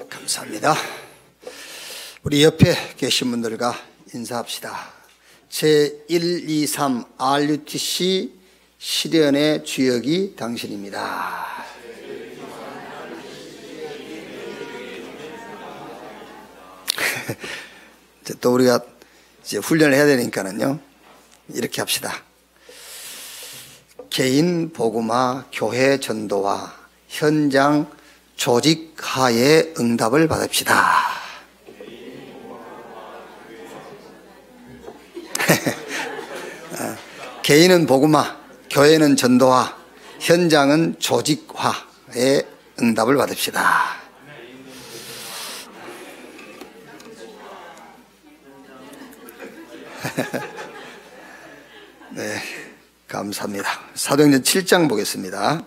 감사합니다. 우리 옆에 계신 분들과 인사합시다. 제123 RUTC 시련의 주역이 당신입니다. 또 우리가 이제 훈련을 해야 되니까는요, 이렇게 합시다. 개인 복음화, 교회 전도와 현장 조직화의 응답을 받읍시다. 개인은 복음화, 교회는 전도화, 현장은 조직화의 응답을 받읍시다. 네, 감사합니다. 사도행전 7장 보겠습니다.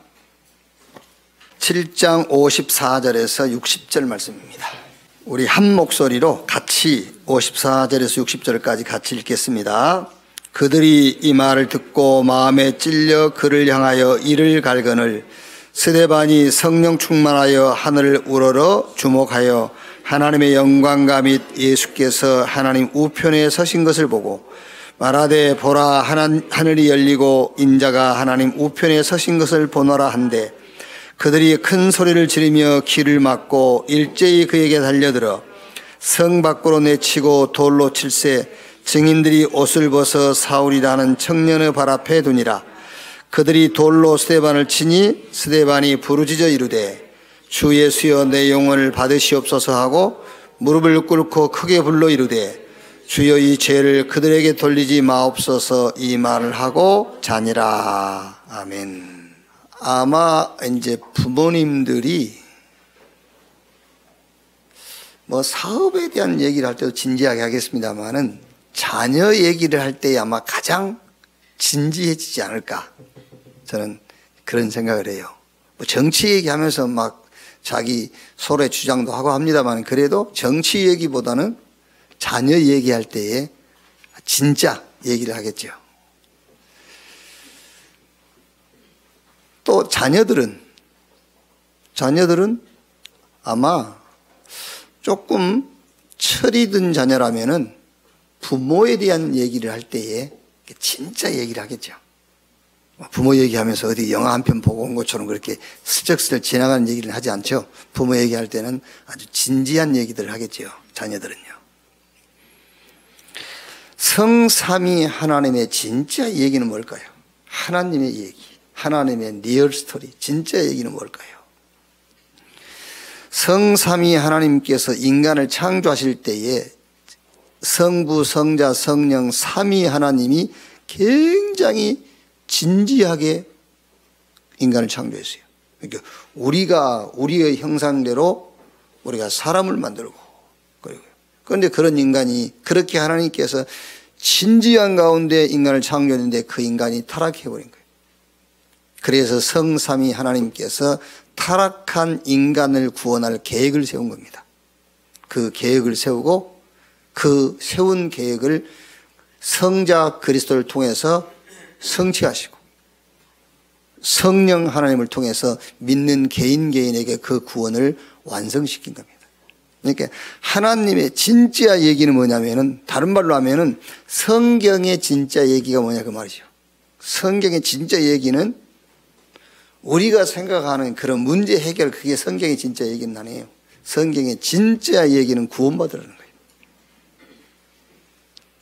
7장 54절에서 60절 말씀입니다. 우리 한 목소리로 같이 54절에서 60절까지 같이 읽겠습니다. 그들이 이 말을 듣고 마음에 찔려 그를 향하여 이를 갈거늘 스데반이 성령 충만하여 하늘을 우러러 주목하여 하나님의 영광과 및 예수께서 하나님 우편에 서신 것을 보고 말하되 보라 하늘이 열리고 인자가 하나님 우편에 서신 것을 보노라 한데 그들이 큰 소리를 지르며 귀를 막고 일제히 그에게 달려들어 성 밖으로 내치고 돌로 칠세 증인들이 옷을 벗어 사울이라 하는 청년의 발 앞에 두니라. 그들이 돌로 스데반을 치니 스데반이 부르짖어 이르되 주 예수여 내 영혼을 받으시옵소서 하고 무릎을 꿇고 크게 불러 이르되 주여 이 죄를 그들에게 돌리지 마옵소서 이 말을 하고 자니라. 아멘. 아마 이제 부모님들이 뭐 사업에 대한 얘기를 할 때도 진지하게 하겠습니다만은 자녀 얘기를 할 때 아마 가장 진지해지지 않을까, 저는 그런 생각을 해요. 뭐 정치 얘기하면서 막 자기 소래 주장도 하고 합니다만 그래도 정치 얘기보다는 자녀 얘기할 때에 진짜 얘기를 하겠죠. 또 자녀들은 아마 조금 철이 든 자녀라면은 부모에 대한 얘기를 할 때에 진짜 얘기를 하겠죠. 부모 얘기하면서 어디 영화 한 편 보고 온 것처럼 그렇게 슬쩍슬쩍 지나가는 얘기를 하지 않죠. 부모 얘기할 때는 아주 진지한 얘기들을 하겠죠. 자녀들은요. 성삼위 하나님의 진짜 얘기는 뭘까요? 하나님의 얘기, 하나님의 리얼 스토리, 진짜 얘기는 뭘까요? 성삼위 하나님께서 인간을 창조하실 때에 성부, 성자, 성령, 삼위 하나님이 굉장히 진지하게 인간을 창조했어요. 그러니까 우리가 우리의 형상대로 우리가 사람을 만들고, 그런데 그런 인간이 그렇게 하나님께서 진지한 가운데 인간을 창조했는데 그 인간이 타락해버린 거예요. 그래서 성삼위 하나님께서 타락한 인간을 구원할 계획을 세운 겁니다. 그 계획을 세우고 그 세운 계획을 성자 그리스도를 통해서 성취하시고 성령 하나님을 통해서 믿는 개인에게 그 구원을 완성시킨 겁니다. 그러니까 하나님의 진짜 얘기는 뭐냐면은, 다른 말로 하면은 성경의 진짜 얘기가 뭐냐 그 말이죠. 성경의 진짜 얘기는 우리가 생각하는 그런 문제 해결, 그게 성경의 진짜 얘기는 아니에요. 성경의 진짜 얘기는 구원받으라는 거예요.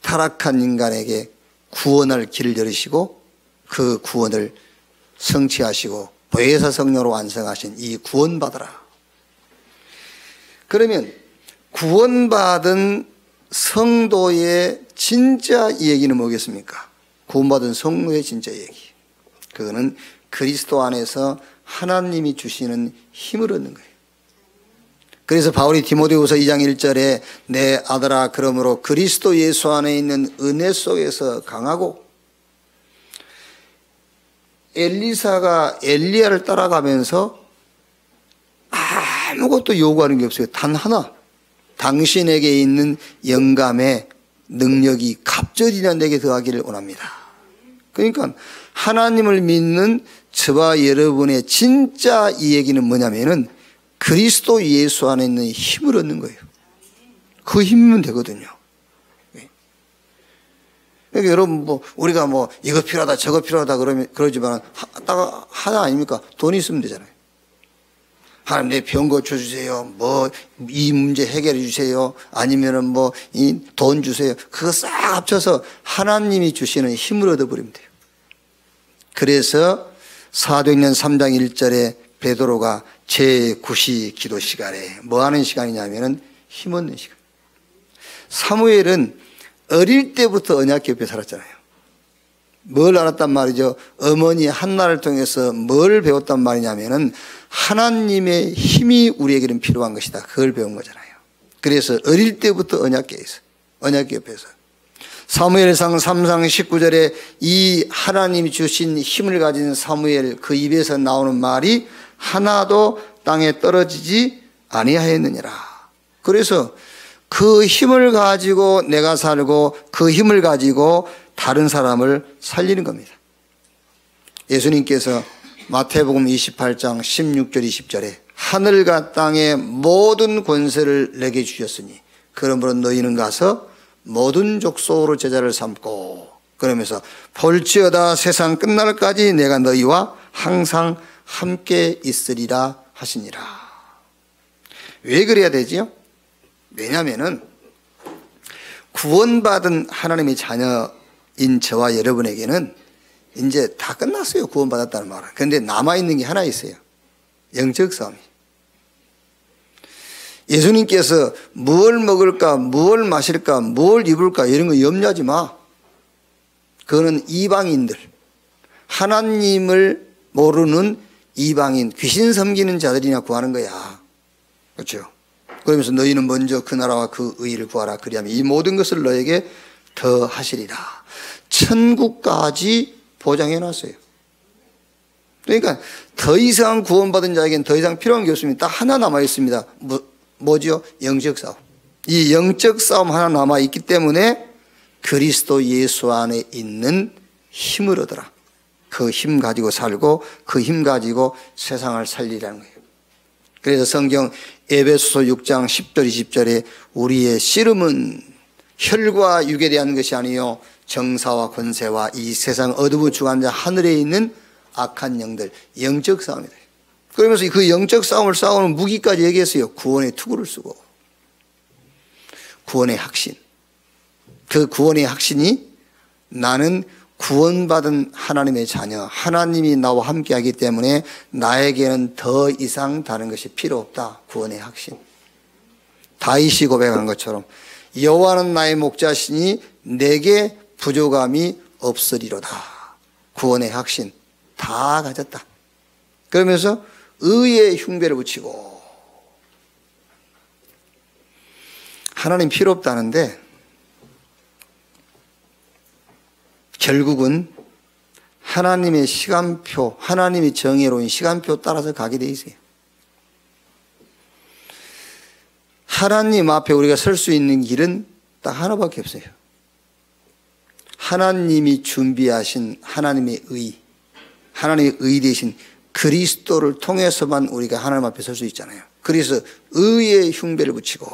타락한 인간에게 구원할 길을 열으시고 그 구원을 성취하시고 보혜사 성령으로 완성하신 이 구원받아라. 그러면 구원받은 성도의 진짜 얘기는 뭐겠습니까? 구원받은 성도의 진짜 얘기, 그거는 그리스도 안에서 하나님이 주시는 힘을 얻는 거예요. 그래서 바울이 디모데후서 2장 1절에 내 아들아 그러므로 그리스도 예수 안에 있는 은혜 속에서 강하고, 엘리사가 엘리야를 따라가면서 아무것도 요구하는 게 없어요. 단 하나, 당신에게 있는 영감의 능력이 갑절이나 내게 더하기를 원합니다. 그러니까 하나님을 믿는 저와 여러분의 진짜 이 얘기는 뭐냐면은 그리스도 예수 안에 있는 힘을 얻는 거예요. 그 힘이면 되거든요. 그러니까 여러분, 우리가 이거 필요하다, 저거 필요하다 그러지만, 딱 하나 아닙니까? 돈이 있으면 되잖아요. 하나님 내 병 고쳐주세요. 이 문제 해결해 주세요. 아니면은 이 돈 주세요. 그거 싹 합쳐서 하나님이 주시는 힘을 얻어버리면 돼요. 그래서 사도행전 3장 1절에 베드로가 제9시 기도 시간에 뭐 하는 시간이냐면은 힘 얻는 시간. 사무엘은 어릴 때부터 언약 옆에 살았잖아요. 뭘 알았단 말이죠? 어머니 한나를 통해서 뭘 배웠단 말이냐면은 하나님의 힘이 우리에게는 필요한 것이다. 그걸 배운 거잖아요. 그래서 어릴 때부터 언약 옆에서 사무엘상 3장 19절에 이 하나님이 주신 힘을 가진 사무엘 그 입에서 나오는 말이 하나도 땅에 떨어지지 아니하였느니라. 그래서 그 힘을 가지고 내가 살고 그 힘을 가지고 다른 사람을 살리는 겁니다. 예수님께서 마태복음 28장 16절 20절에 하늘과 땅의 모든 권세를 내게 주셨으니 그러므로 너희는 가서 모든 족속으로 제자를 삼고 그러면서 볼지어다 세상 끝날까지 내가 너희와 항상 함께 있으리라 하시니라. 왜 그래야 되지요? 왜냐하면은 구원받은 하나님의 자녀인 저와 여러분에게는 이제 다 끝났어요. 구원받았다는 말은. 그런데 남아있는 게 하나 있어요. 영적 싸움이. 예수님께서 뭘 먹을까, 뭘 마실까, 뭘 입을까 이런 거 염려하지 마. 그거는 이방인들, 하나님을 모르는 이방인, 귀신 섬기는 자들이나 구하는 거야. 그렇죠? 그러면서 너희는 먼저 그 나라와 그 의를 구하라. 그리하면 이 모든 것을 너에게 더 하시리라. 천국까지 보장해 놨어요. 그러니까 더 이상 구원받은 자에게는 더 이상 필요한 게 없습니다. 딱 하나 남아 있습니다. 뭐죠? 영적 싸움. 이 영적 싸움 하나 남아 있기 때문에 그리스도 예수 안에 있는 힘을 얻어라. 그 힘 가지고 살고 그 힘 가지고 세상을 살리라는 거예요. 그래서 성경 에베소서 6장 10절 20절에 우리의 씨름은 혈과 육에 대한 것이 아니요 정사와 권세와 이 세상 어두운 주관자 하늘에 있는 악한 영들, 영적 싸움이다. 그러면서 그 영적 싸움을 싸우는 무기까지 얘기했어요. 구원의 투구를 쓰고 구원의 확신. 그 구원의 확신이 나는 구원받은 하나님의 자녀, 하나님이 나와 함께하기 때문에 나에게는 더 이상 다른 것이 필요 없다. 구원의 확신. 다윗이 고백한 것처럼 여호와는 나의 목자시니 내게 부족함이 없으리로다. 구원의 확신 다 가졌다. 그러면서 의의 흉배를 붙이고 하나님 필요 없다는데 결국은 하나님의 시간표, 하나님의 정의로운 시간표 따라서 가게 돼 있어요. 하나님 앞에 우리가 설 수 있는 길은 딱 하나밖에 없어요. 하나님이 준비하신 하나님의 의 대신 그리스도를 통해서만 우리가 하나님 앞에 설 수 있잖아요. 그래서 의의 흉배를 붙이고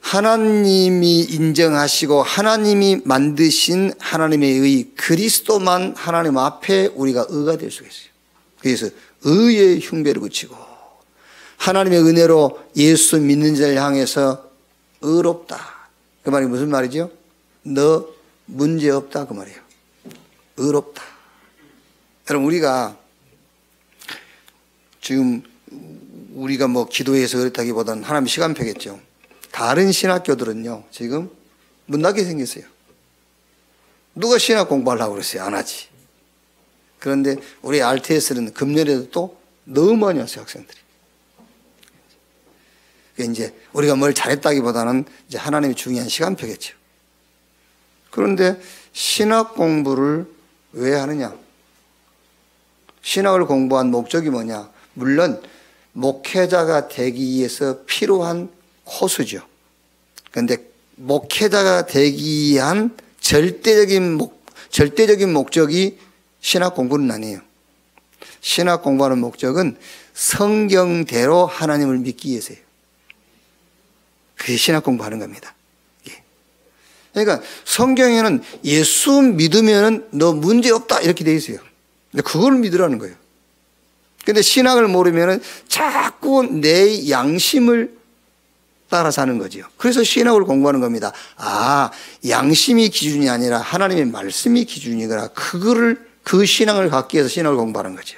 하나님이 인정하시고 하나님이 만드신 하나님의 의 그리스도만 하나님 앞에 우리가 의가 될 수가 있어요. 그래서 의의 흉배를 붙이고 하나님의 은혜로 예수 믿는 자를 향해서 의롭다. 그 말이 무슨 말이죠? 너 문제없다 그 말이에요. 의롭다. 여러분 우리가 지금 우리가 기도해서 그렇다기보다는 하나님 시간표겠죠. 다른 신학교들은요 지금 문 닫게 생겼어요. 누가 신학 공부하려고 그랬어요? 안 하지. 그런데 우리 RTS는 금년에도 또 너무 많이 왔어요. 학생들이. 이제 우리가 뭘 잘했다기보다는 이제 하나님이 중요한 시간표겠죠. 그런데 신학 공부를 왜 하느냐? 신학을 공부한 목적이 뭐냐? 물론 목회자가 되기 위해서 필요한 호수죠. 그런데 목회자가 되기 위한 절대적인 목적이 신학 공부는 아니에요. 신학 공부하는 목적은 성경대로 하나님을 믿기 위해서예요. 그게 신학 공부하는 겁니다. 그러니까 성경에는 예수 믿으면 너 문제 없다 이렇게 돼 있어요. 근데 그걸 믿으라는 거예요. 근데 신학을 모르면 자꾸 내 양심을 따라 사는 거죠. 그래서 신학을 공부하는 겁니다. 아, 양심이 기준이 아니라 하나님의 말씀이 기준이거나 그 신앙을 갖기 위해서 신학을 공부하는 거죠.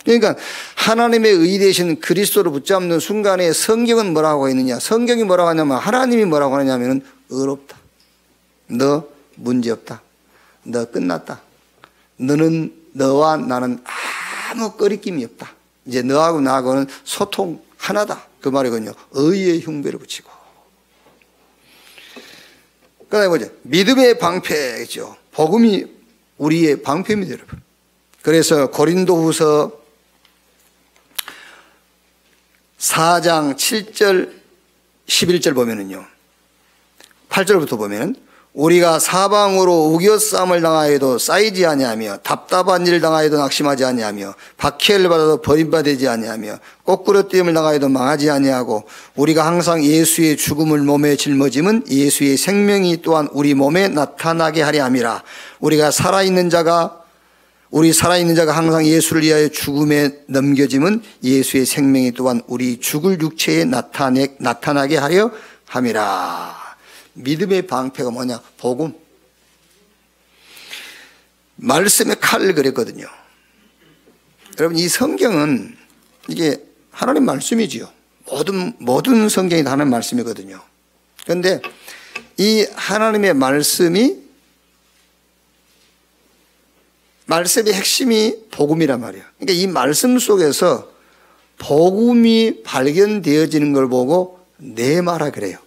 그러니까 하나님의 의 되신 그리스도를 붙잡는 순간에 성경은 뭐라고 했느냐? 성경이 뭐라고 하냐면 하나님이 뭐라고 하냐면 의롭다. 너 문제없다. 너 끝났다. 너와 나는 아무 꺼리낌이 없다. 이제 너하고 나하고는 소통 하나다. 그 말이거든요. 의의 흉배를 붙이고. 그 다음에 뭐죠? 믿음의 방패죠. 복음이 우리의 방패입니다, 여러분. 그래서 고린도후서 4장 7절 11절 보면은요, 8절부터 보면은 우리가 사방으로 우겨싸움을 당하여도 쌓이지 아니하며 답답한 일을 당하여도 낙심하지 아니하며 박해를 받아도 버림받지 아니하며 거꾸로 뛰임을 당하여도 망하지 아니하고 우리가 항상 예수의 죽음을 몸에 짊어짐은 예수의 생명이 또한 우리 몸에 나타나게 하려 함이라. 우리 살아있는 자가 항상 예수를 위하여 죽음에 넘겨짐은 예수의 생명이 또한 우리 죽을 육체에 나타나게 하려 함이라. 믿음의 방패가 뭐냐? 복음. 말씀의 칼을 그렸거든요. 여러분, 이 성경은 이게 하나님 말씀이지요. 모든 성경이 다 하나님 말씀이거든요. 그런데 이 하나님의 말씀의 핵심이 복음이란 말이에요. 그러니까 이 말씀 속에서 복음이 발견되어지는 걸 보고 내 말하 그래요.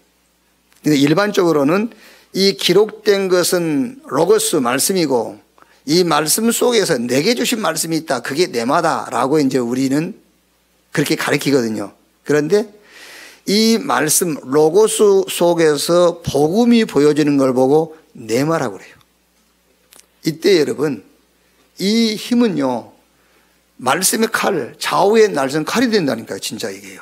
근데 일반적으로는 이 기록된 것은 로고스 말씀이고 이 말씀 속에서 내게 주신 말씀이 있다. 그게 내마다라고 이제 우리는 그렇게 가르치거든요. 그런데 이 말씀 로고스 속에서 복음이 보여지는 걸 보고 내마라고 그래요. 이때 여러분, 이 힘은요, 말씀의 칼, 좌우의 날선 칼이 된다니까요. 진짜 이게요.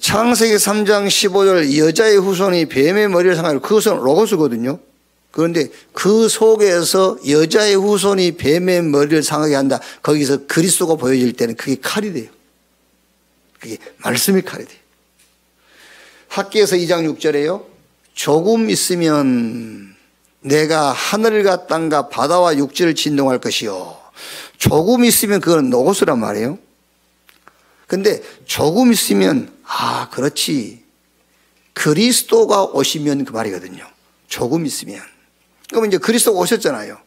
창세기 3장 15절 여자의 후손이 뱀의 머리를 상하여, 그것은 로고스거든요. 그런데 그 속에서 여자의 후손이 뱀의 머리를 상하게 한다. 거기서 그리스도가 보여질 때는 그게 칼이 돼요. 그게 말씀의 칼이 돼요. 학기에서 2장 6절에요. 조금 있으면 내가 하늘과 땅과 바다와 육지를 진동할 것이요. 조금 있으면 그건 로고스란 말이에요. 근데 조금 있으면 그렇지. 그리스도가 오시면 그 말이거든요. 조금 있으면. 그러면 이제 그리스도가 오셨잖아요.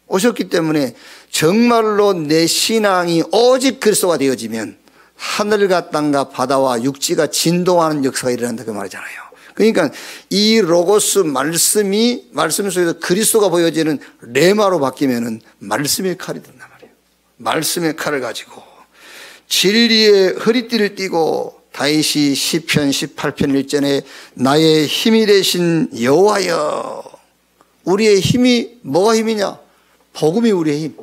오셨기 때문에 정말로 내 신앙이 오직 그리스도가 되어지면 하늘과 땅과 바다와 육지가 진동하는 역사가 일어난다 그 말이잖아요. 그러니까 이 로고스 말씀 속에서 그리스도가 보여지는 레마로 바뀌면은 말씀의 칼이 된단 말이에요. 말씀의 칼을 가지고 진리의 허리띠를 띠고 다윗이 시편 18편 1절에 나의 힘이 되신 여호와여. 우리의 힘이 뭐가 힘이냐? 복음이 우리의 힘.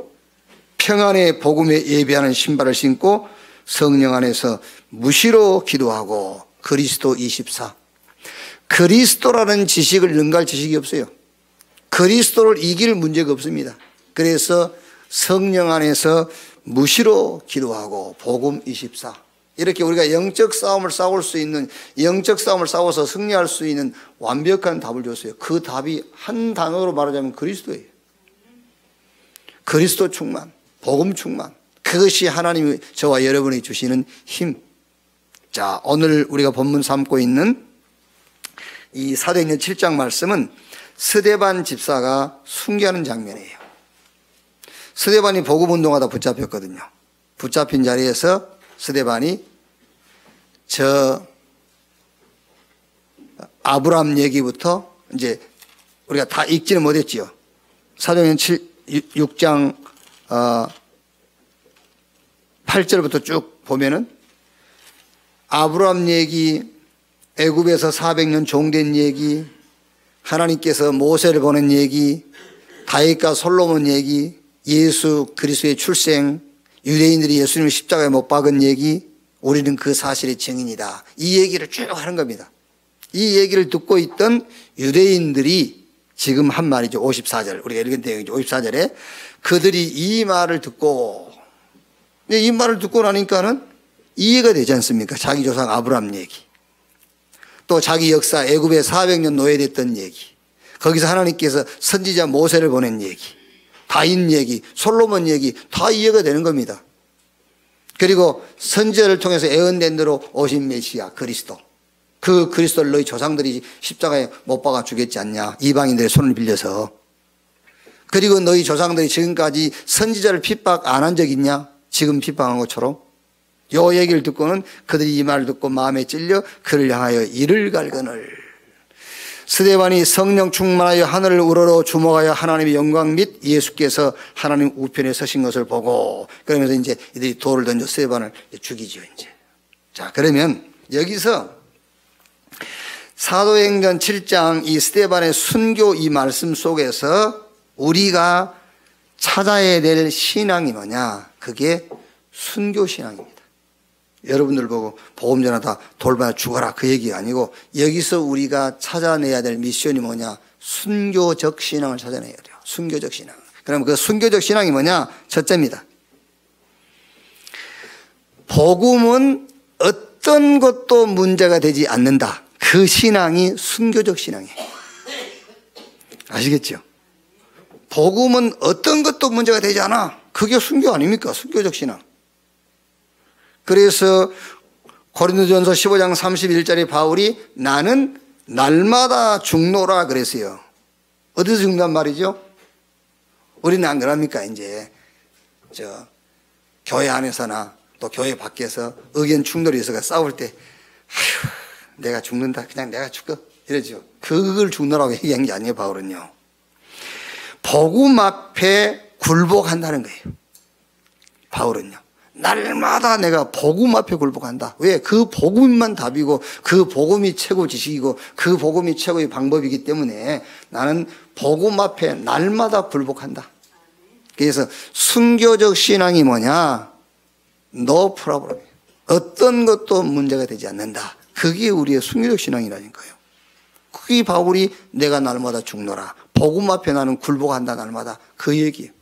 평안의 복음에 예배하는 신발을 신고 성령 안에서 무시로 기도하고 그리스도 24. 그리스도라는 지식을 능가할 지식이 없어요. 그리스도를 이길 문제가 없습니다. 그래서 성령 안에서 무시로 기도하고 복음 24. 이렇게 우리가 영적 싸움을 싸워서 승리할 수 있는 완벽한 답을 줬어요. 그 답이 한 단어로 말하자면 그리스도예요. 그리스도 충만, 복음 충만. 그것이 하나님이 저와 여러분이 주시는 힘. 자, 오늘 우리가 본문 삼고 있는 이 사도행전 7장 말씀은 스데반 집사가 순교하는 장면이에요. 스데반이 복음 운동하다 붙잡혔거든요. 붙잡힌 자리에서 스데반이 아브라함 얘기부터 이제 우리가 다 읽지는 못했지요. 사도행전 6장 8절부터 쭉 보면은 아브라함 얘기, 애굽에서 400년 종된 얘기, 하나님께서 모세를 보낸 얘기, 다윗과 솔로몬 얘기, 예수 그리스도의 출생, 유대인들이 예수님을 십자가에 못 박은 얘기, 우리는 그 사실의 증인이다. 이 얘기를 쭉 하는 겁니다. 이 얘기를 듣고 있던 유대인들이 지금 한 말이죠. 54절. 우리가 읽은 내용이죠. 54절에 그들이 이 말을 듣고, 이 말을 듣고 나니까는 이해가 되지 않습니까? 자기 조상 아브라함 얘기. 또 자기 역사 애굽에 400년 노예됐던 얘기. 거기서 하나님께서 선지자 모세를 보낸 얘기. 다윗 얘기, 솔로몬 얘기 다 이해가 되는 겁니다. 그리고 선지자를 통해서 예언된 대로 오신 메시아 그리스도, 그 그리스도를 너희 조상들이 십자가에 못 박아 죽였지 않냐, 이방인들의 손을 빌려서. 그리고 너희 조상들이 지금까지 선지자를 핍박 안 한 적 있냐, 지금 핍박한 것처럼. 요 얘기를 듣고는 그들이 이 말을 듣고 마음에 찔려 그를 향하여 이를 갈거늘. 스데반이 성령 충만하여 하늘을 우러러 주목하여 하나님의 영광 및 예수께서 하나님 우편에 서신 것을 보고, 그러면서 이제 이들이 돌을 던져 스데반을 죽이죠, 이제. 자, 그러면 여기서 사도행전 7장 이 스데반의 순교 이 말씀 속에서 우리가 찾아야 될 신앙이 뭐냐? 그게 순교 신앙입니다. 여러분들 보고 복음 전하다 돌봐야 죽어라 그 얘기가 아니고, 여기서 우리가 찾아내야 될 미션이 뭐냐? 순교적 신앙을 찾아내야 돼요. 순교적 신앙. 그럼 그 순교적 신앙이 뭐냐? 첫째입니다. 복음은 어떤 것도 문제가 되지 않는다. 그 신앙이 순교적 신앙이에요. 아시겠죠? 복음은 어떤 것도 문제가 되지 않아. 그게 순교 아닙니까? 순교적 신앙. 그래서 고린도전서 15장 31절에 바울이 나는 날마다 죽노라 그랬어요. 어디서 죽는단 말이죠? 우리는 안 그럽니까? 이제 교회 안에서나 또 교회 밖에서 의견 충돌이 있어서 싸울 때 아휴, 내가 죽는다, 그냥 내가 죽어 이러죠. 그걸 죽노라고 얘기한 게 아니에요. 바울은요, 복음 앞에 굴복한다는 거예요. 바울은요, 날마다 내가 복음 앞에 굴복한다. 왜? 그 복음만 답이고 그 복음이 최고 지식이고 그 복음이 최고의 방법이기 때문에 나는 복음 앞에 날마다 굴복한다. 그래서 순교적 신앙이 뭐냐? No problem. 어떤 것도 문제가 되지 않는다. 그게 우리의 순교적 신앙이라니까요. 그게 바울이 내가 날마다 죽노라, 복음 앞에 나는 굴복한다 날마다, 그 얘기예요.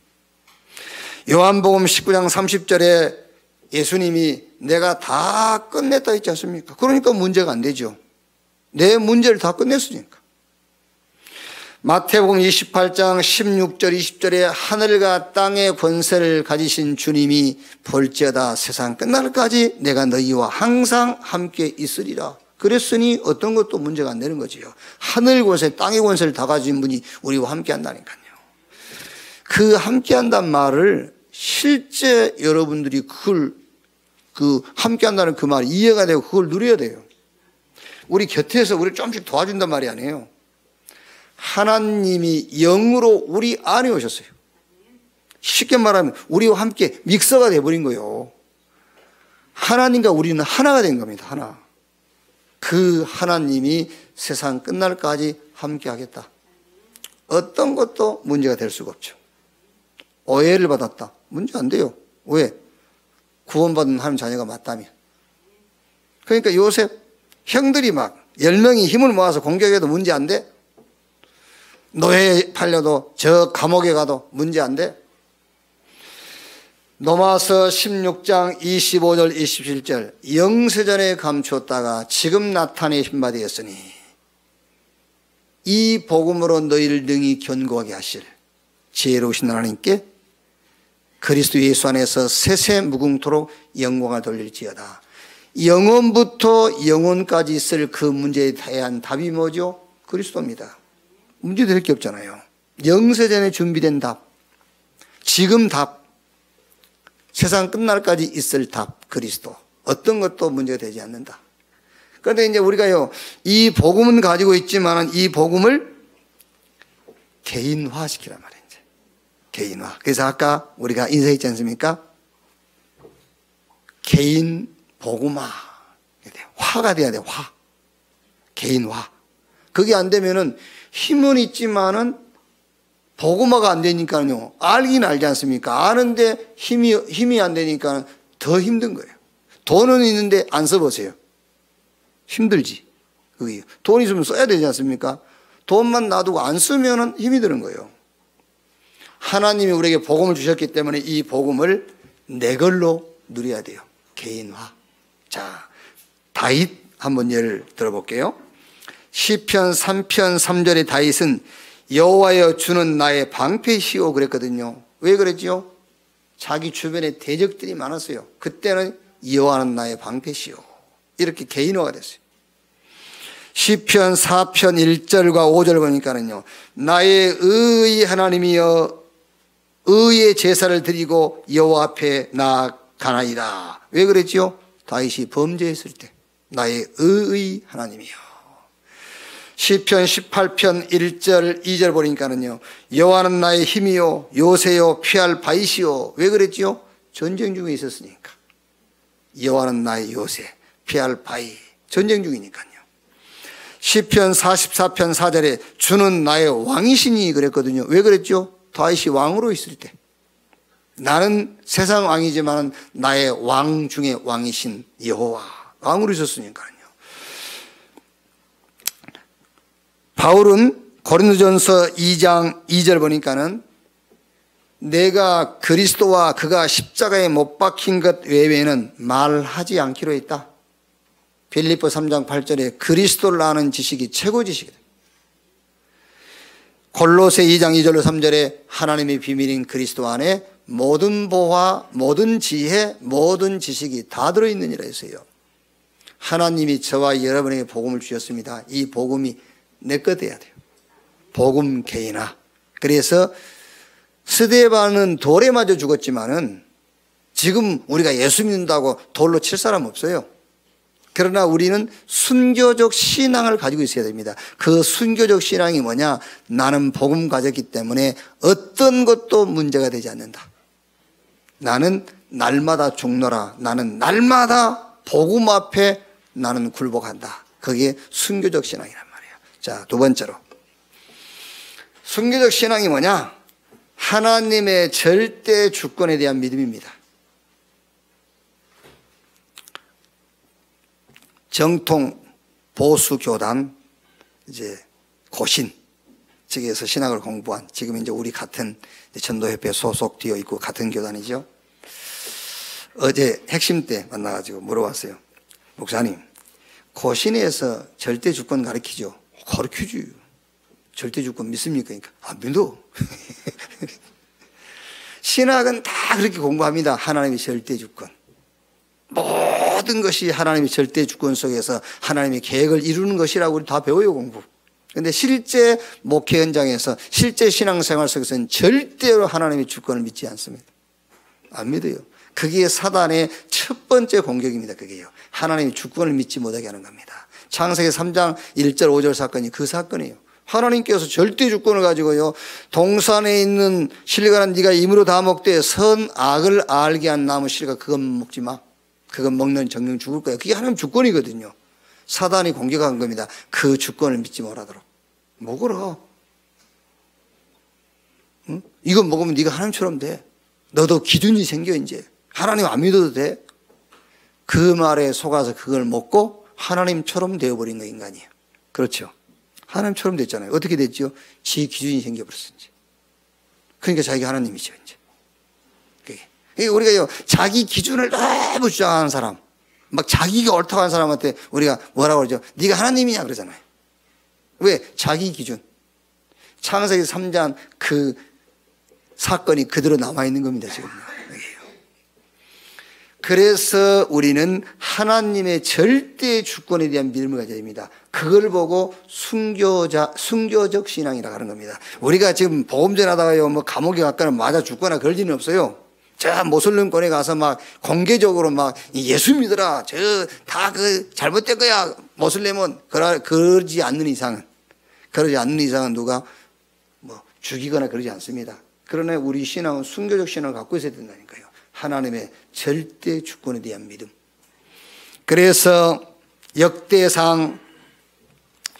요한복음 19장 30절에 예수님이 내가 다 끝냈다 했지 않습니까? 그러니까 문제가 안 되죠. 내 문제를 다 끝냈으니까. 마태복음 28장 16절 20절에 하늘과 땅의 권세를 가지신 주님이 볼지어다 세상 끝날까지 내가 너희와 항상 함께 있으리라. 그랬으니 어떤 것도 문제가 안 되는 거지요. 하늘 권세, 땅의 권세를 다 가진 분이 우리와 함께 한다니까요. 그 함께 한다는 말을 실제 여러분들이 그걸 함께 한다는 그 말이 이해가 되고 그걸 누려야 돼요. 우리 곁에서 우리를 조금씩 도와준단 말이 아니에요. 하나님이 영으로 우리 안에 오셨어요. 쉽게 말하면 우리와 함께 믹서가 돼버린 거예요. 하나님과 우리는 하나가 된 겁니다. 하나. 그 하나님이 세상 끝날까지 함께 하겠다. 어떤 것도 문제가 될 수가 없죠. 오해를 받았다. 문제 안 돼요. 왜? 구원받은 하나님 자녀가 맞다면. 그러니까 요셉 형들이 막 10명이 힘을 모아서 공격해도 문제 안 돼. 노예에 팔려도 저 감옥에 가도 문제 안 돼. 로마서 16장 25절 27절 영세전에 감추었다가 지금 나타내신 바 되었으니 이 복음으로 너희를 능히 견고하게 하실 지혜로우신 하나님께 그리스도 예수 안에서 세세 무궁토록 영광을 돌릴지어다. 영원부터 영원까지 있을 그 문제에 대한 답이 뭐죠? 그리스도입니다. 문제될 게 없잖아요. 영세전에 준비된 답, 지금 답, 세상 끝날까지 있을 답, 그리스도. 어떤 것도 문제가 되지 않는다. 그런데 이제 우리가요, 이 복음은 가지고 있지만 이 복음을 개인화시키란 말이에요. 이제. 개인화. 그래서 아까 우리가 인사했지 않습니까? 개인 복음화. 화가 돼야 돼, 화. 개인화. 그게 안 되면은 힘은 있지만은 복음화가 안 되니까요. 알긴 알지 않습니까? 아는데 힘이 안 되니까 더 힘든 거예요. 돈은 있는데 안 써보세요. 힘들지. 그게 돈 있으면 써야 되지 않습니까? 돈만 놔두고 안 쓰면 힘이 드는 거예요. 하나님이 우리에게 복음을 주셨기 때문에 이 복음을 내 걸로 누려야 돼요. 개인화. 자, 다윗 한번 예를 들어볼게요. 시편 3편 3절의 다윗은 여호와여 주는 나의 방패시오 그랬거든요. 왜 그랬지요? 자기 주변에 대적들이 많았어요. 그때는 여호와는 나의 방패시오. 이렇게 개인화가 됐어요. 시편 4편 1절과 5절 보니까는요. 나의 의의 하나님이여 의의 제사를 드리고 여호와 앞에 나아가나이다. 왜 그랬지요? 다윗이 범죄했을 때 나의 의의 하나님이여. 시편 18편 1절 2절 보니까는요. 여호와는 나의 힘이요 요새요 피할 바위시요. 왜 그랬지요? 전쟁 중에 있었으니까. 여호와는 나의 요새 피할 바위. 전쟁 중이니까요. 시편 44편 4절에 주는 나의 왕이시니 그랬거든요. 왜 그랬죠? 다윗이 왕으로 있을 때. 나는 세상 왕이지만 나의 왕 중에 왕이신 여호와. 왕으로 있었으니까요. 바울은 고린도전서 2장 2절 보니까는 내가 그리스도와 그가 십자가에 못 박힌 것 외에는 말하지 않기로 했다. 빌립보 3장 8절에 그리스도를 아는 지식이 최고 지식이다. 골로새 2장 2절로 3절에 하나님의 비밀인 그리스도 안에 모든 보화, 모든 지혜, 모든 지식이 다 들어있느니라 했어요. 하나님이 저와 여러분에게 복음을 주셨습니다. 이 복음이 내 것 돼야 돼요. 복음 개인화. 그래서 스데반은 돌에 맞아 죽었지만은 지금 우리가 예수 믿는다고 돌로 칠 사람 없어요. 그러나 우리는 순교적 신앙을 가지고 있어야 됩니다. 그 순교적 신앙이 뭐냐? 나는 복음 가졌기 때문에 어떤 것도 문제가 되지 않는다. 나는 날마다 죽노라. 나는 날마다 복음 앞에 나는 굴복한다. 그게 순교적 신앙이란 말이에요. 자, 두 번째로 순교적 신앙이 뭐냐? 하나님의 절대 주권에 대한 믿음입니다. 정통 보수 교단 이제 고신 측에서 신학을 공부한 지금 이제 우리 같은 전도협회 소속되어 있고 같은 교단이죠. 어제 핵심 때 만나가지고 물어봤어요. 목사님, 고신에서 절대 주권 가르치죠? 가르치지. 절대 주권 믿습니까? 그러니까 안 믿어. 신학은 다 그렇게 공부합니다. 하나님의 절대 주권. 모든 것이 하나님의 절대 주권 속에서 하나님의 계획을 이루는 것이라고 우리 다 배워요, 공부. 그런데 실제 목회 현장에서 실제 신앙생활 속에서는 절대로 하나님의 주권을 믿지 않습니다. 안 믿어요. 그게 사단의 첫 번째 공격입니다. 그게요. 하나님의 주권을 믿지 못하게 하는 겁니다. 창세기 3장 1절 5절 사건이 그 사건이에요. 하나님께서 절대 주권을 가지고요. 동산에 있는 실과는 네가 임으로 다 먹되 선악을 알게 한 나무 실과 그건 먹지 마. 그건 먹는 정령 죽을 거야. 그게 하나님 주권이거든요. 사단이 공격한 겁니다. 그 주권을 믿지 못하도록. 먹어라. 응? 이거 먹으면 네가 하나님처럼 돼. 너도 기준이 생겨 이제. 하나님 안 믿어도 돼. 그 말에 속아서 그걸 먹고 하나님처럼 되어버린 거 인간이에요. 그렇죠. 하나님처럼 됐잖아요. 어떻게 됐죠? 지 기준이 생겨버렸어 이제. 그러니까 자기가 하나님이죠 이제. 그게 우리가요 자기 기준을 너무 주장하는 사람, 막 자기가 옳다고 하는 사람한테 우리가 뭐라고 그러죠? 네가 하나님이냐 그러잖아요. 왜? 자기 기준. 창세기 3장 그 사건이 그대로 남아있는 겁니다 지금. 그래서 우리는 하나님의 절대 주권에 대한 믿음을 가져야 됩니다. 그걸 보고 순교적 신앙이라고 하는 겁니다. 우리가 지금 복음 전하다가요, 뭐 감옥에 갔거나 맞아 죽거나 그럴 일은 없어요. 저 모슬림권에 가서 막 공개적으로 막 예수 믿어라. 저 다 그 잘못된 거야. 모슬림은 그러지 않는 이상은 누가 뭐 죽이거나 그러지 않습니다. 그러나 우리 신앙은 순교적 신앙을 갖고 있어야 된다니까요. 하나님의 절대 주권에 대한 믿음. 그래서 역대상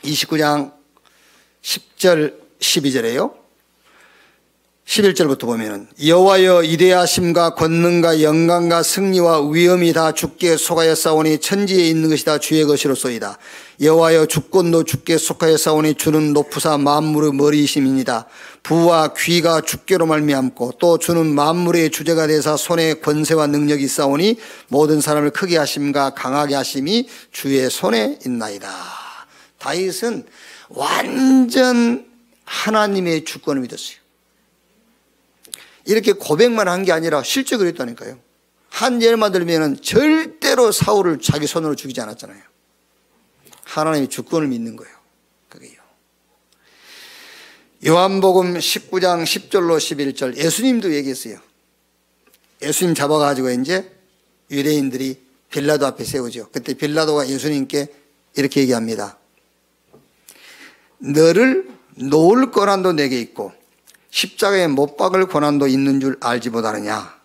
29장 10절 12절에요. 11절부터 보면은 여호와여 이대하심과 권능과 영광과 승리와 위엄이 다 주께 속하여 싸우니 천지에 있는 것이 다 주의 것이로소이다. 여호와여 주권도 주께 속하여 싸우니 주는 높으사 만물의 머리이심이니이다. 부와 귀가 주께로 말미암고 또 주는 만물의 주제가 되사 손에 권세와 능력이 싸우니 모든 사람을 크게 하심과 강하게 하심이 주의 손에 있나이다. 다윗은 완전 하나님의 주권을 믿었어요. 이렇게 고백만 한 게 아니라 실제 그랬다니까요. 한 예만 들면 절대로 사울을 자기 손으로 죽이지 않았잖아요. 하나님의 주권을 믿는 거예요. 그게요. 요한복음 19장 10절로 11절 예수님도 얘기했어요. 예수님 잡아가지고 이제 유대인들이 빌라도 앞에 세우죠. 그때 빌라도가 예수님께 이렇게 얘기합니다. 너를 놓을 권한도 내게 있고 십자가에 못 박을 권한도 있는 줄 알지 못하느냐.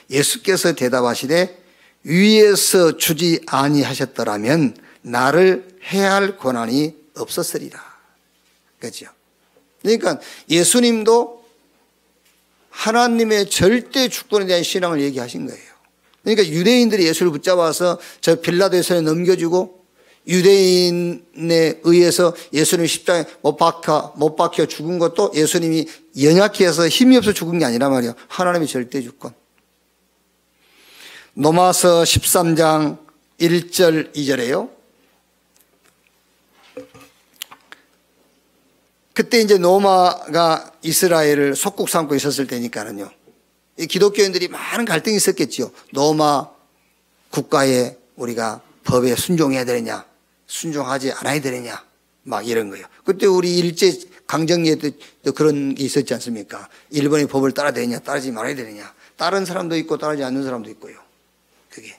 예수께서 대답하시되 위에서 주지 아니하셨더라면 나를 해할 권한이 없었으리라. 그렇죠? 그러니까 예수님도 하나님의 절대 주권에 대한 신앙을 얘기하신 거예요. 그러니까 유대인들이 예수를 붙잡아서 저 빌라도의 손에 넘겨주고 유대인에 의해서 예수님 십자가에 못 박혀 죽은 것도 예수님이 연약해서 힘이 없어 죽은 게 아니란 말이에요. 하나님의 절대 주권. 로마서 13장 1절 2절에요. 그때 이제 로마가 이스라엘을 속국 삼고 있었을 때니까는요. 이 기독교인들이 많은 갈등이 있었겠죠. 로마 국가에 우리가 법에 순종해야 되느냐, 순종하지 않아야 되느냐, 막 이런 거예요. 그때 우리 일제 강점기에도 그런 게 있었지 않습니까? 일본의 법을 따라야 되느냐, 따르지 말아야 되느냐. 따른 사람도 있고 따르지 않는 사람도 있고요. 그게.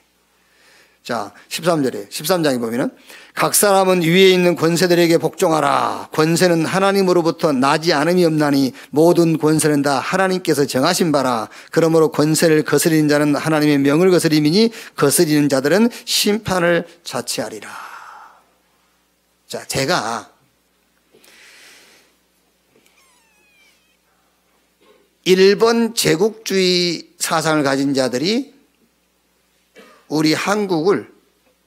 자, 13장에 보면은 각 사람은 위에 있는 권세들에게 복종하라. 권세는 하나님으로부터 나지 않음이 없나니 모든 권세는 다 하나님께서 정하신 바라. 그러므로 권세를 거스리는 자는 하나님의 명을 거스림이니 거스리는 자들은 심판을 자취하리라. 자, 제가 일본 제국주의 사상을 가진 자들이 우리 한국을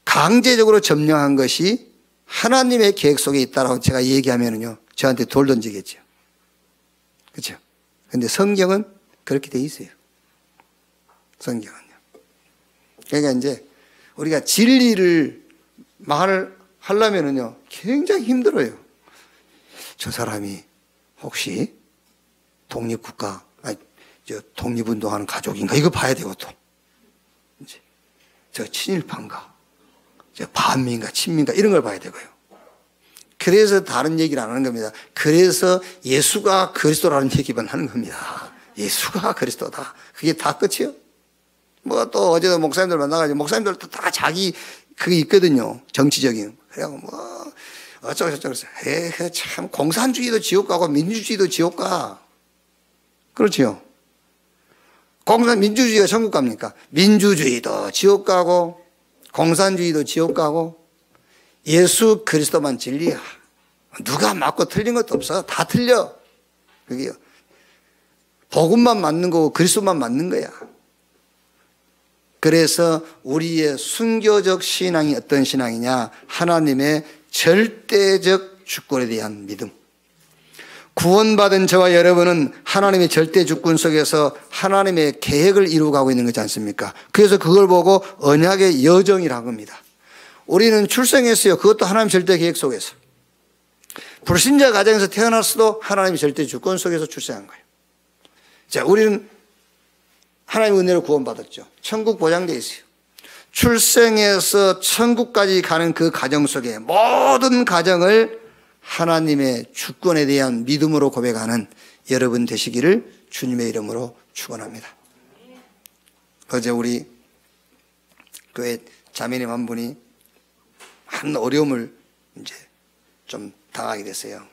강제적으로 점령한 것이 하나님의 계획 속에 있다라고 제가 얘기하면은요, 저한테 돌 던지겠죠. 그렇죠? 근데 성경은 그렇게 돼 있어요. 성경은요. 그러니까 이제 우리가 진리를 말을 하려면은요, 굉장히 힘들어요. 저 사람이 혹시 독립국가, 독립운동하는 가족인가? 이거 봐야 되고 또. 이제 저 친일파인가? 저 반민가, 친민가 이런 걸 봐야 되고요. 그래서 다른 얘기를 안 하는 겁니다. 그래서 예수가 그리스도라는 얘기만 하는 겁니다. 예수가 그리스도다. 그게 다 끝이요. 뭐 또 어제도 목사님들 만나가지고 목사님들도 다 자기 그게 있거든요. 정치적인. 그래갖고 뭐 어쩌고 저쩌고 그래서 참 공산주의도 지옥 가고 민주주의도 지옥 가. 그렇지요. 민주주의가 천국 갑니까? 민주주의도 지옥 가고 공산주의도 지옥 가고 예수 그리스도만 진리야. 누가 맞고 틀린 것도 없어. 다 틀려. 그게요. 복음만 맞는 거고 그리스도만 맞는 거야. 그래서 우리의 순교적 신앙이 어떤 신앙이냐? 하나님의 절대적 주권에 대한 믿음. 구원받은 저와 여러분은 하나님의 절대 주권 속에서 하나님의 계획을 이루어가고 있는 거지 않습니까? 그래서 그걸 보고 언약의 여정이라고 합니다. 우리는 출생했어요. 그것도 하나님의 절대 계획 속에서. 불신자 가정에서 태어났어도 하나님의 절대 주권 속에서 출생한 거예요. 자, 우리는 하나님의 은혜로 구원받았죠. 천국 보장되어 있어요. 출생에서 천국까지 가는 그 가정 속에 모든 가정을 하나님의 주권에 대한 믿음으로 고백하는 여러분 되시기를 주님의 이름으로 축원합니다. 어제 우리 교회 자매님 한 분이 한 어려움을 이제 좀 당하게 됐어요.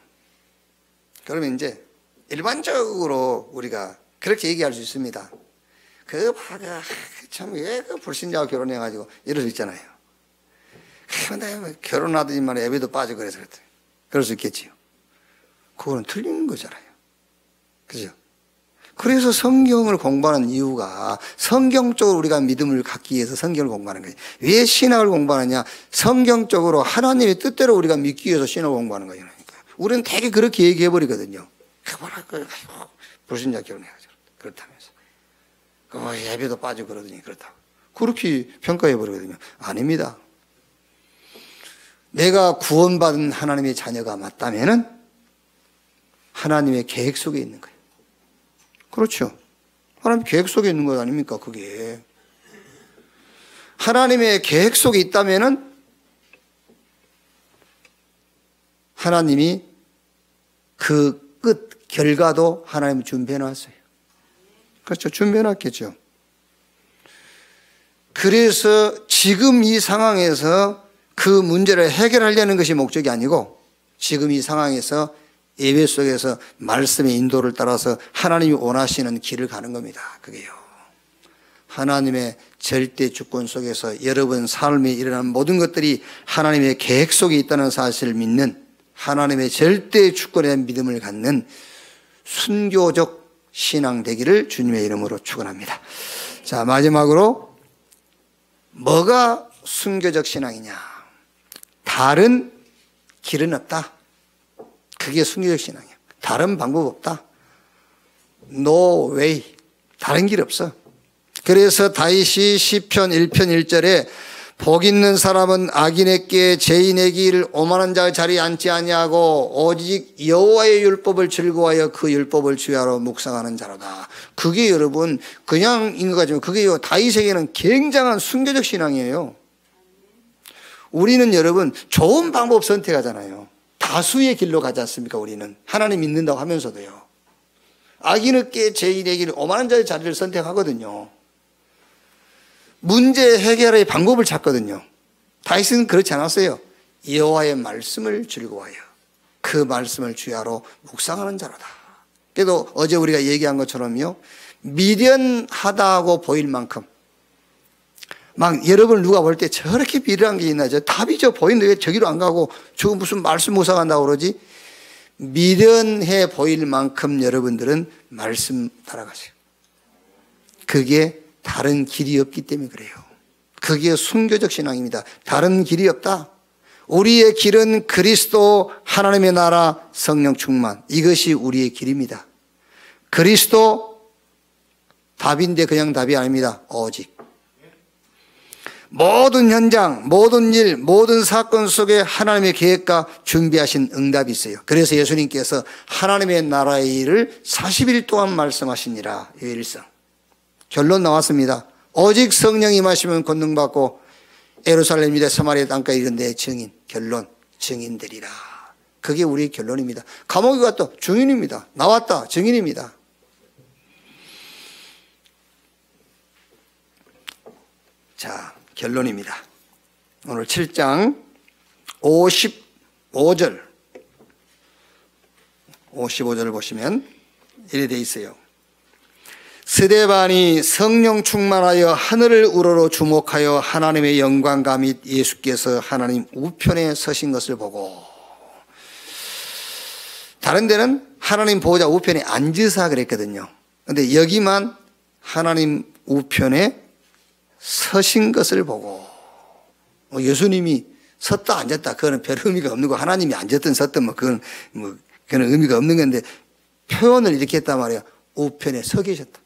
그러면 이제 일반적으로 우리가 그렇게 얘기할 수 있습니다. 참 왜 그 불신자와 결혼해가지고 이럴 수 있잖아요. 근데 결혼하더니만 예배도 빠지고 그래서 그랬더니. 그럴 수 있겠지요. 그거는 틀린 거잖아요. 그죠? 그래서 성경을 공부하는 이유가 성경적으로 우리가 믿음을 갖기 위해서 성경을 공부하는 거예요. 왜 신학을 공부하느냐? 성경적으로 하나님의 뜻대로 우리가 믿기 위해서 신학을 공부하는 거예요. 그러니까 우리는 되게 그렇게 얘기해 버리거든요. 불신자 결혼해가지고 그렇다면서 예배도 빠지고 그러더니 그렇다고 그렇게 평가해 버리거든요. 아닙니다. 내가 구원받은 하나님의 자녀가 맞다면은 하나님의 계획 속에 있는 거예요. 그렇죠. 하나님 계획 속에 있는 것 아닙니까? 그게 하나님의 계획 속에 있다면은 하나님이 그 끝 결과도 하나님이 준비해 놨어요. 그렇죠. 준비해 놨겠죠. 그래서 지금 이 상황에서 그 문제를 해결하려는 것이 목적이 아니고 지금 이 상황에서 예배 속에서 말씀의 인도를 따라서 하나님이 원하시는 길을 가는 겁니다. 그게요. 하나님의 절대 주권 속에서 여러분 삶에 일어난 모든 것들이 하나님의 계획 속에 있다는 사실을 믿는 하나님의 절대 주권에 대한 믿음을 갖는 순교적 신앙 되기를 주님의 이름으로 축원합니다. 자, 마지막으로 뭐가 순교적 신앙이냐? 다른 길은 없다. 그게 순교적 신앙이야. 다른 방법 없다. No way. 다른 길 없어. 그래서 다윗이 시편 1편 1절에 복 있는 사람은 악인에게 죄인의 길 오만한 자의 자리에 앉지 아니하고 오직 여호와의 율법을 즐거워하여 그 율법을 주야로 묵상하는 자로다. 그게 여러분 그냥 인것 같지만 그게 다윗에게는 굉장한 순교적 신앙이에요. 우리는 여러분 좋은 방법 선택하잖아요. 다수의 길로 가지 않습니까? 우리는 하나님 믿는다고 하면서도요. 악인에게 죄인의 길 오만한 자의 자리를 선택하거든요. 문제 해결의 방법을 찾거든요. 다윗은 그렇지 않았어요. 여호와의 말씀을 즐거워하여 그 말씀을 주야로 묵상하는 자로다. 그래도 어제 우리가 얘기한 것처럼요. 미련하다고 보일 만큼 막 여러분 누가 볼 때 저렇게 미련한 게 있나? 저 답이죠. 보이는데 왜 저기로 안 가고 저 무슨 말씀 묵상한다고 그러지? 미련해 보일 만큼 여러분들은 말씀 따라가세요. 그게 다른 길이 없기 때문에 그래요. 그게 순교적 신앙입니다. 다른 길이 없다. 우리의 길은 그리스도, 하나님의 나라, 성령 충만. 이것이 우리의 길입니다. 그리스도 답인데 그냥 답이 아닙니다. 오직 모든 현장, 모든 일, 모든 사건 속에 하나님의 계획과 준비하신 응답이 있어요. 그래서 예수님께서 하나님의 나라의 일을 40일 동안 말씀하시니라. 요일성. 결론 나왔습니다. 오직 성령이 임하시면 권능받고 예루살렘 유대 사마리아 땅까지 이른 데의 증인, 결론 증인되리라. 그게 우리의 결론입니다. 감옥에 갔다 증인입니다. 나왔다 증인입니다. 자, 결론입니다. 오늘 7장 55절 보시면 이래 돼 있어요. 스데반이 성령 충만하여 하늘을 우러러 주목하여 하나님의 영광과 및 예수께서 하나님 우편에 서신 것을 보고, 다른 데는 하나님 보호자 우편에 앉으사 그랬거든요. 그런데 여기만 하나님 우편에 서신 것을 보고, 예수님이 섰다 앉았다 그거는 별 의미가 없는 거, 하나님이 앉았든 섰든 그건 의미가 없는 건데 표현을 이렇게 했단 말이에요. 우편에 서 계셨다.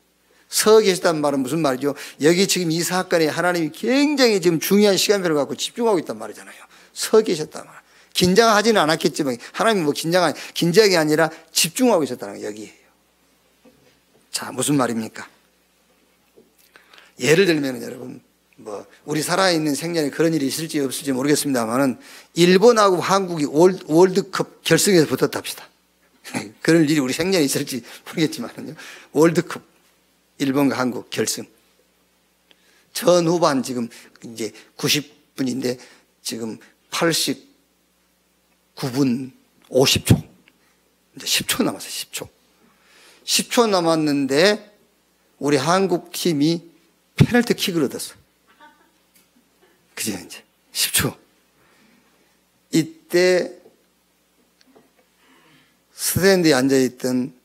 서 계시다는 말은 무슨 말이죠? 여기 지금 이 사건에 하나님이 굉장히 지금 중요한 시간표를 갖고 집중하고 있단 말이잖아요. 서 계셨단 말이에요. 긴장하지는 않았겠지만 하나님이 긴장이 아니라 집중하고 있었다는 거 여기에요. 자, 무슨 말입니까? 예를 들면 여러분 우리 살아있는 생전에 그런 일이 있을지 없을지 모르겠습니다만은 일본하고 한국이 월드컵 결승에서 붙었다 합시다. 그런 일이 우리 생전에 있을지 모르겠지만요. 월드컵 일본과 한국 결승. 전 후반 지금 이제 90분인데 지금 89분 50초. 이제 10초 남았어요. 10초. 10초 남았는데 우리 한국 팀이 페널티 킥을 얻었어. 그죠, 이제. 10초. 이때 스탠드에 앉아있던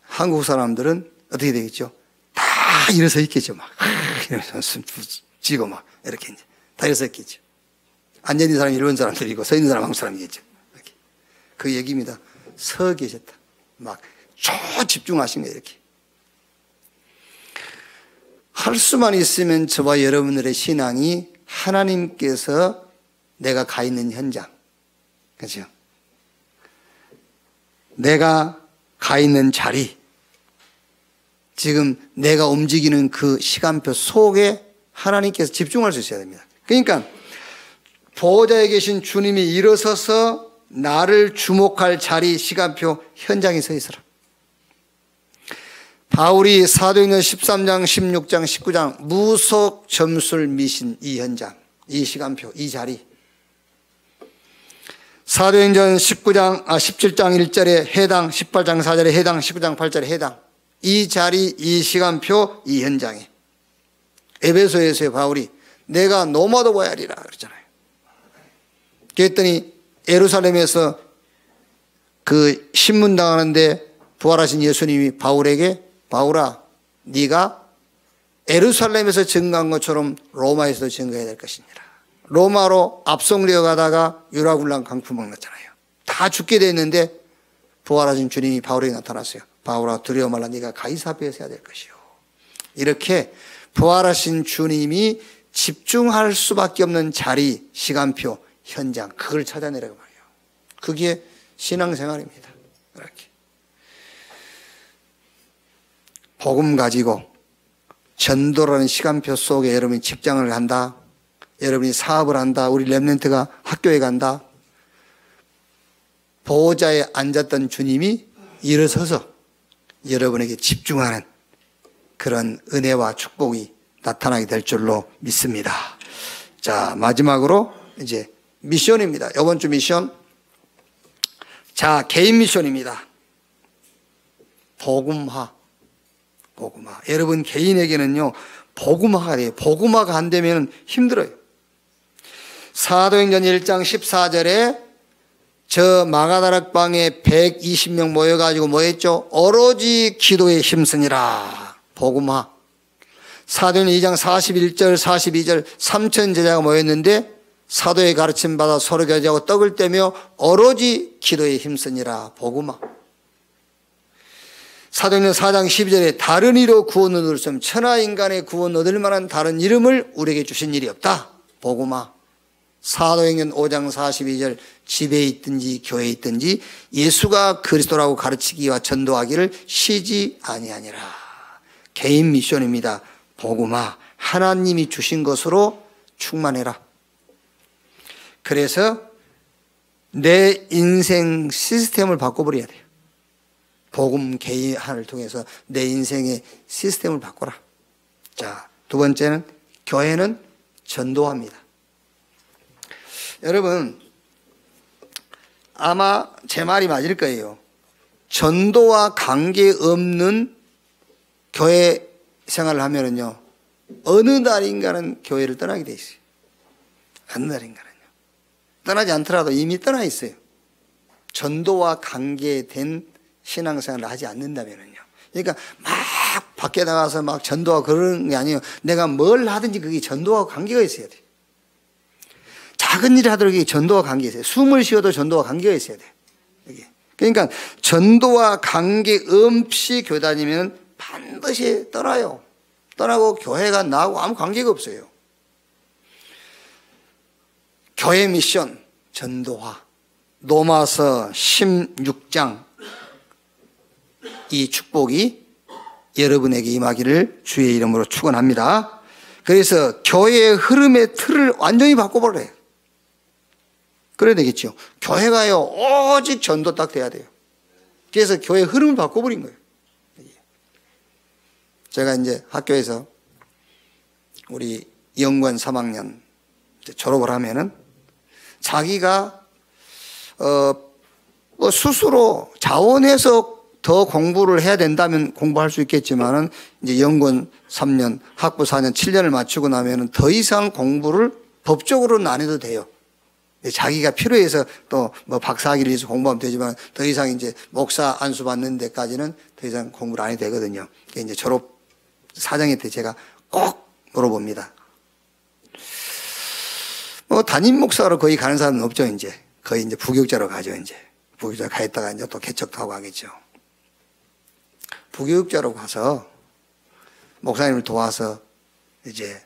한국 사람들은 어떻게 되겠죠? 다 일어서 있겠죠. 막 이러면서 숨 쥐고 막 이렇게 이제 다 일어서 있겠죠. 앉아 있는 사람이 일본 사람들이고 서 있는 사람 한국 사람이겠죠. 이렇게. 그 얘기입니다. 서 계셨다. 막 초집중하신 거예요. 이렇게. 할 수만 있으면 저와 여러분들의 신앙이 하나님께서 내가 가 있는 현장, 그렇죠? 내가 가 있는 자리, 지금 내가 움직이는 그 시간표 속에 하나님께서 집중할 수 있어야 됩니다. 그러니까 보호자에 계신 주님이 일어서서 나를 주목할 자리, 시간표, 현장에 서 있어라. 바울이 사도행전 13장, 16장, 19장 무속 점술 미신 이 현장, 이 시간표, 이 자리. 사도행전 17장 1절에 해당, 18장 4절에 해당, 19장 8절에 해당. 이 자리, 이 시간표, 이 현장에. 에베소에서의 바울이 내가 노마드 보야리라 그랬잖아요. 그랬더니 예루살렘에서 그 신문당하는데 부활하신 예수님이 바울에게 바울아, 네가 예루살렘에서 증거한 것처럼 로마에서도 증거해야 될 것이니라. 로마로 압송되어 가다가 유라굴란 강풍막 났잖아요. 다 죽게 됐는데 부활하신 주님이 바울에게 나타났어요. 바울아, 두려워 말라. 네가 가이사랴에서 해야 될 것이요. 이렇게 부활하신 주님이 집중할 수밖에 없는 자리, 시간표, 현장, 그걸 찾아내라고 말이에요. 그게 신앙생활입니다. 이렇게. 복음 가지고 전도라는 시간표 속에 여러분이 직장을 간다, 여러분이 사업을 한다, 우리 렘넌트가 학교에 간다. 보호자에 앉았던 주님이 일어서서 여러분에게 집중하는 그런 은혜와 축복이 나타나게 될 줄로 믿습니다. 자, 마지막으로 이제 미션입니다. 이번 주 미션. 자, 개인 미션입니다. 복음화. 복음화. 여러분 개인에게는요, 복음화가 돼요. 복음화가 안 되면 힘들어요. 사도행전 1장 14절에 저 마가다락방에 120명 모여가지고 뭐 했죠? 오로지 기도에 힘쓰니라. 복음화. 사도행전 2장 41절 42절 3천 제자가 모였는데 사도의 가르침 받아 서로 교제하고 떡을 떼며 오로지 기도에 힘쓰니라. 복음화. 사도행전 4장 12절에 다른 이로 구원을 얻을 수 없는 천하인간의 구원 얻을 만한 다른 이름을 우리에게 주신 일이 없다. 복음화. 사도행전 5장 42절 집에 있든지 교회에 있든지 예수가 그리스도라고 가르치기와 전도하기를 쉬지 아니하니라. 개인 미션입니다. 복음화. 하나님이 주신 것으로 충만해라. 그래서 내 인생 시스템을 바꿔버려야 돼요. 복음 개인화를 통해서 내 인생의 시스템을 바꿔라. 자, 두 번째는 교회는 전도합니다. 여러분, 아마 제 말이 맞을 거예요. 전도와 관계없는 교회 생활을 하면은요, 어느 날인가는 교회를 떠나게 돼 있어요. 어느 날인가는요. 떠나지 않더라도 이미 떠나 있어요. 전도와 관계된 신앙생활을 하지 않는다면은요. 그러니까 막 밖에 나가서 막 전도하고 그러는 게 아니에요. 내가 뭘 하든지 그게 전도와 관계가 있어야 돼요. 작은 일을 하더라도 전도와 관계가 있어요. 숨을 쉬어도 전도와 관계가 있어야 돼요. 이게. 그러니까 전도와 관계 없이 교회 다니면 반드시 떠나요. 떠나고 교회가 나하고 아무 관계가 없어요. 교회 미션, 전도화. 로마서 16장 이 축복이 여러분에게 임하기를 주의 이름으로 축원합니다. 그래서 교회의 흐름의 틀을 완전히 바꿔버려요. 그래야 되겠죠. 교회가요, 오직 전도 딱 돼야 돼요. 그래서 교회의 흐름을 바꿔버린 거예요. 제가 이제 학교에서 우리 연구원 3학년 졸업을 하면은 자기가 스스로 자원해서 더 공부를 해야 된다면 공부할 수 있겠지만은 이제 연구원 3년, 학부 4년, 7년을 마치고 나면은 더 이상 공부를 법적으로는 안 해도 돼요. 자기가 필요해서 또 뭐 박사학위를 위해서 공부하면 되지만 더 이상 이제 목사 안수 받는 데까지는 더 이상 공부를 안 해도 되거든요. 이제 졸업 사정회 때 제가 꼭 물어봅니다. 뭐 담임 목사로 거의 가는 사람은 없죠. 이제 거의 이제 부교육자로 가죠. 이제 부교육자 가 있다가 이제 또 개척도 하고 하겠죠. 부교육자로 가서 목사님을 도와서 이제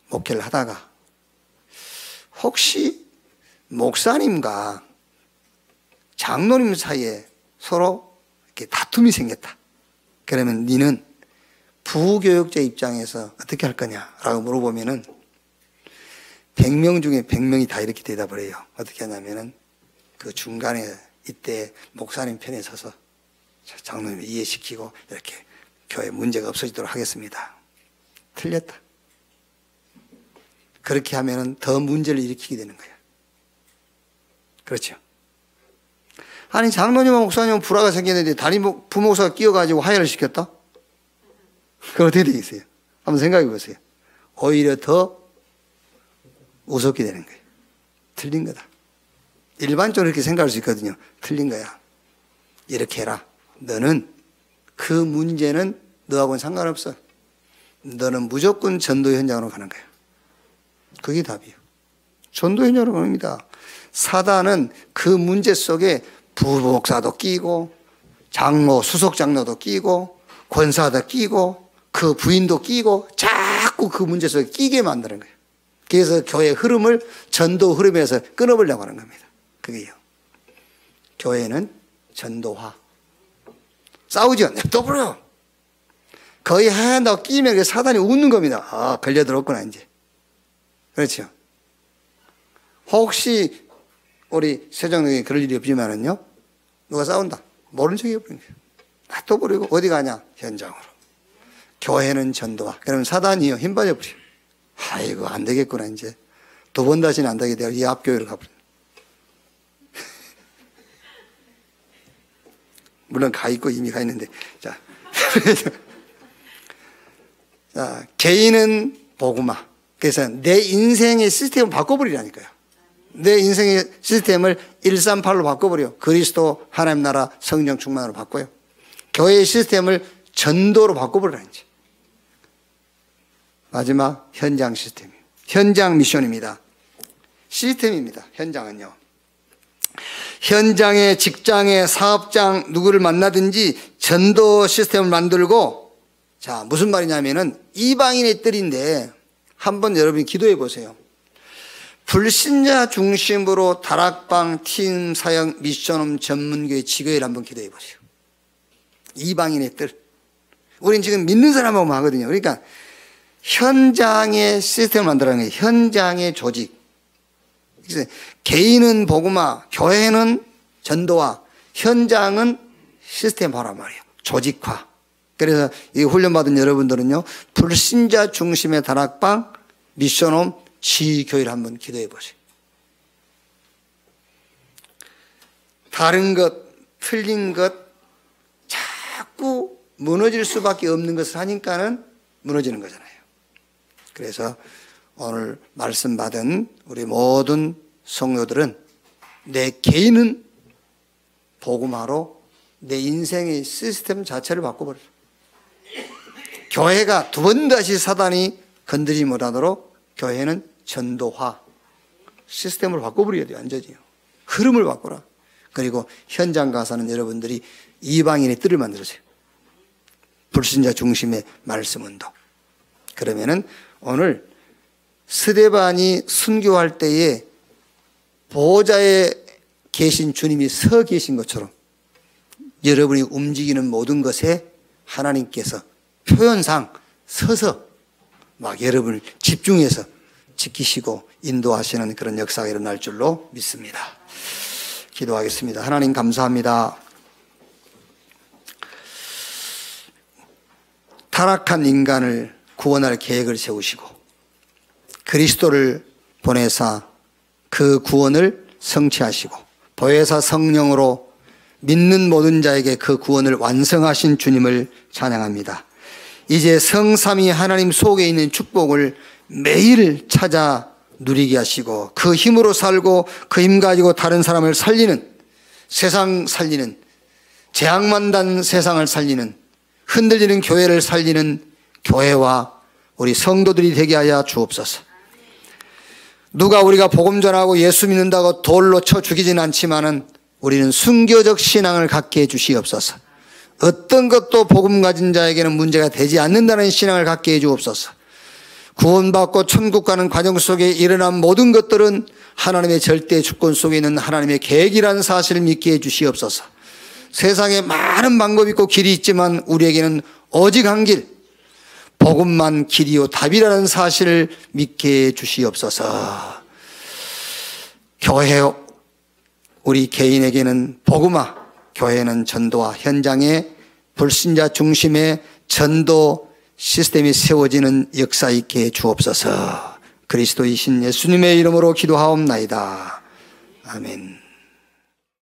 목회를 하다가 혹시 목사님과 장로님 사이에 서로 이렇게 다툼이 생겼다. 그러면 니는 부교육자 입장에서 어떻게 할 거냐라고 물어보면은 100명 중에 100명이 다 이렇게 대답을 해요. 어떻게 하냐면은 그 중간에 이때 목사님 편에 서서 장로님을 이해시키고 이렇게 교회 문제가 없어지도록 하겠습니다. 틀렸다. 그렇게 하면은 더 문제를 일으키게 되는 거야. 그렇죠. 아니 장로님과 목사님은 불화가 생겼는데 담임 부목사가 끼어가지고 화해를 시켰다? 그럼 어떻게 되겠어요? 한번 생각해 보세요. 오히려 더 우습게 되는 거예요. 틀린 거다. 일반적으로 이렇게 생각할 수 있거든요. 틀린 거야. 이렇게 해라. 너는 그 문제는 너하고는 상관없어. 너는 무조건 전도 현장으로 가는 거야. 그게 답이에요. 전도 현장으로 갑니다. 사단은 그 문제 속에 부목사도 끼고 장로, 수석 장로도 끼고 권사도 끼고 그 부인도 끼고 자꾸 그 문제 속에 끼게 만드는 거예요. 그래서 교회의 흐름을 전도 흐름에서 끊어보려고 하는 겁니다. 그게요. 교회는 전도화. 싸우죠. 냅둬버려. 거의 한다고 끼면 사단이 웃는 겁니다. 아, 걸려들었구나 이제. 그렇죠. 혹시 우리 세종에 그럴 일이 없지만은요. 누가 싸운다. 모른 척 해버리는 거예요. 놔둬버리고 어디 가냐? 현장으로. 교회는 전도화. 그러면 사단이요. 힘 빠져버려요. 아이고 안 되겠구나 이제. 두 번 다시는 안 되게 돼요. 이 앞교회로 가버려요. 물론 가 있고 이미 가 있는데. 자, 자 개인은 복음화. 그래서 내 인생의 시스템을 바꿔버리라니까요. 내 인생의 시스템을 138로 바꿔버려. 그리스도 하나님 나라 성령 충만으로 바꿔요. 교회의 시스템을 전도로 바꿔버리라는지. 마지막 현장 시스템이에요. 현장 미션입니다. 시스템입니다. 현장은요. 현장에 직장에 사업장 누구를 만나든지 전도 시스템을 만들고 자 무슨 말이냐면은 이방인의 뜰인데 한번 여러분이 기도해 보세요. 불신자 중심으로 다락방, 팀, 사역, 미션홈, 전문교회, 지교회를 한번 기도해 보세요. 이방인의 뜰. 우린 지금 믿는 사람하고만 하거든요. 그러니까 현장의 시스템을 만들어가는 거예요. 현장의 조직. 그래서 개인은 복음화, 교회는 전도화, 현장은 시스템화란 말이에요. 조직화. 그래서 이 훈련받은 여러분들은요, 불신자 중심의 다락방, 미션홈, 지교회를 한번 기도해 보세요. 다른 것, 틀린 것, 자꾸 무너질 수밖에 없는 것을 하니까는 무너지는 거잖아요. 그래서 오늘 말씀 받은 우리 모든 성도들은 내 개인은 복음화로 내 인생의 시스템 자체를 바꿔버려요. 교회가 두 번 다시 사단이 건드리지 못하도록 교회는 전도화 시스템을 바꿔버려야 돼요. 완전히요. 흐름을 바꿔라. 그리고 현장 가서는 여러분들이 이방인의 뜰을 만들어주세요. 불신자 중심의 말씀 운동. 그러면은 오늘 스데반이 순교할 때에 보호자에 계신 주님이 서 계신 것처럼 여러분이 움직이는 모든 것에 하나님께서 표현상 서서 막 여러분을 집중해서 지키시고 인도하시는 그런 역사가 일어날 줄로 믿습니다. 기도하겠습니다. 하나님 감사합니다. 타락한 인간을 구원할 계획을 세우시고 그리스도를 보내사 그 구원을 성취하시고 보혜사 성령으로 믿는 모든 자에게 그 구원을 완성하신 주님을 찬양합니다. 이제 성삼위 하나님 속에 있는 축복을 매일 찾아 누리게 하시고 그 힘으로 살고 그 힘 가지고 다른 사람을 살리는 세상 살리는 재앙만 단 세상을 살리는 흔들리는 교회를 살리는 교회와 우리 성도들이 되게 하여 주옵소서. 누가 우리가 복음 전하고 예수 믿는다고 돌로 쳐 죽이진 않지만은 우리는 순교적 신앙을 갖게 해 주시옵소서. 어떤 것도 복음 가진 자에게는 문제가 되지 않는다는 신앙을 갖게 해 주옵소서. 구원받고 천국 가는 과정 속에 일어난 모든 것들은 하나님의 절대 주권 속에 있는 하나님의 계획이라는 사실을 믿게 해 주시옵소서. 세상에 많은 방법이 있고 길이 있지만 우리에게는 오직 한 길, 복음만 길이요 답이라는 사실을 믿게 해 주시옵소서. 교회, 우리 개인에게는 복음화, 교회는 전도와 현장에 불신자 중심의 전도 시스템이 세워지는 역사 있게 해 주옵소서. 그리스도이신 예수님의 이름으로 기도하옵나이다. 아멘.